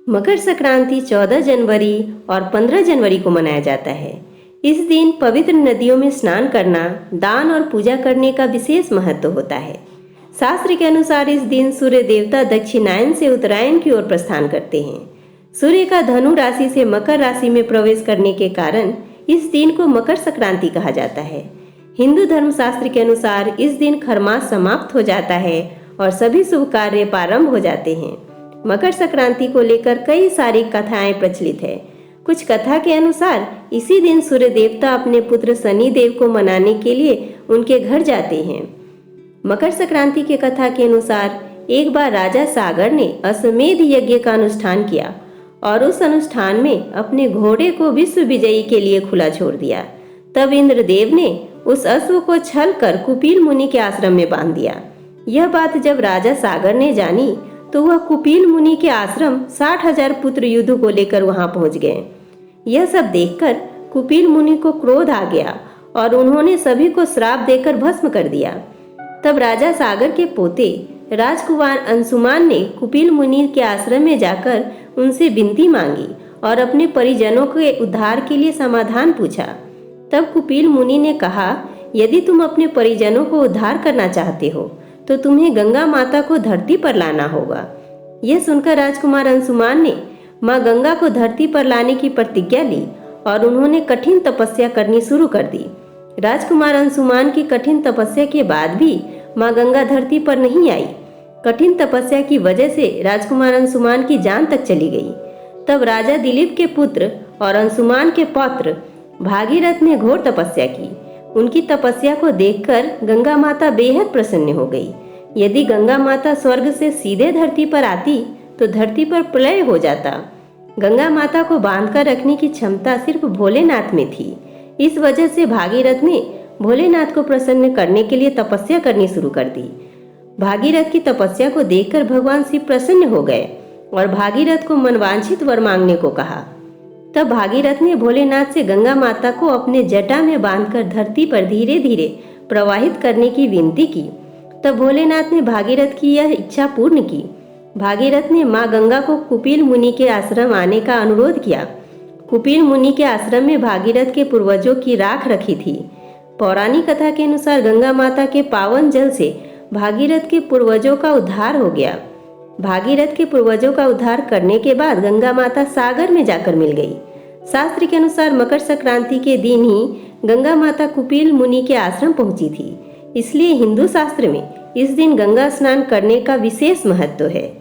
मकर संक्रांति 14 जनवरी और 15 जनवरी को मनाया जाता है। इस दिन पवित्र नदियों में स्नान करना, दान और पूजा करने का विशेष महत्व होता है। शास्त्र के अनुसार इस दिन सूर्य देवता दक्षिणायन से उत्तरायण की ओर प्रस्थान करते हैं। सूर्य का धनु राशि से मकर राशि में प्रवेश करने के कारण इस दिन को मकर संक्रांति कहा जाता है। हिंदू धर्मशास्त्र के अनुसार इस दिन खरमास समाप्त हो जाता है और सभी शुभ कार्य प्रारंभ हो जाते हैं। मकर संक्रांति को लेकर कई सारी कथाएं प्रचलित है। कुछ कथा के अनुसार इसी दिन सूर्य देवता अपने पुत्र शनि देव को मनाने के लिए उनके घर जाते हैं। मकर संक्रांति के कथा के अनुसार एक बार राजा सागर ने अश्वमेध यज्ञ का अनुष्ठान किया और उस अनुष्ठान में अपने घोड़े को विश्व विजयी के लिए खुला छोड़ दिया। तब इंद्रदेव ने उस अश्व को छल कर कुपिल मुनि के आश्रम में बांध दिया। यह बात जब राजा सागर ने जानी तो वह कुपिल मुनि के आश्रम 60,000 पुत्र युद्ध को लेकर वहां पहुंच गए। यह सब देखकर कुपिल मुनि को क्रोध आ गया और उन्होंने सभी को श्राप देकर भस्म कर दिया। तब राजा सागर के पोते राजकुमार अंशुमान ने कुपिल मुनि के आश्रम में जाकर उनसे विनती मांगी और अपने परिजनों के उद्धार के लिए समाधान पूछा। तब कुपिल मुनि ने कहा, यदि तुम अपने परिजनों को उद्धार करना चाहते हो तो तुम्हें गंगा माता को धरती पर लाना होगा। यह सुनकर राजकुमार अंशुमान ने माँ गंगा को धरती पर लाने की प्रतिज्ञा ली और उन्होंने कठिन तपस्या करनी शुरू कर दी। राजकुमार अंशुमान की कठिन तपस्या के बाद भी माँ गंगा धरती पर नहीं आई। कठिन तपस्या की वजह से राजकुमार अंशुमान की जान तक चली गई। तब राजा दिलीप के पुत्र और अंशुमान के पौत्र भागीरथ ने घोर तपस्या की। उनकी तपस्या को देखकर गंगा माता बेहद प्रसन्न हो गई। यदि गंगा माता स्वर्ग से सीधे धरती पर आती तो धरती पर प्रलय हो जाता। गंगा माता को बांधकर रखने की क्षमता सिर्फ भोलेनाथ में थी। इस वजह से भागीरथ ने भोलेनाथ को प्रसन्न करने के लिए तपस्या करनी शुरू कर दी। भागीरथ की तपस्या को देखकर भगवान शिव प्रसन्न हो गए और भागीरथ को मनवांछित वर मांगने को कहा। तब भागीरथ ने भोलेनाथ से गंगा माता को अपने जटा में बांधकर धरती पर धीरे धीरे प्रवाहित करने की विनती की। तब भोलेनाथ ने भागीरथ की यह इच्छा पूर्ण की। भागीरथ ने माँ गंगा को कुपिल मुनि के आश्रम आने का अनुरोध किया। कुपिल मुनि के आश्रम में भागीरथ के पूर्वजों की राख रखी थी। पौराणिक कथा के अनुसार गंगा माता के पावन जल से भागीरथ के पूर्वजों का उद्धार हो गया। भागीरथ के पूर्वजों का उद्धार करने के बाद गंगा माता सागर में जाकर मिल गई। शास्त्र के अनुसार मकर संक्रांति के दिन ही गंगा माता कुपिल मुनि के आश्रम पहुंची थी। इसलिए हिंदू शास्त्र में इस दिन गंगा स्नान करने का विशेष महत्व है।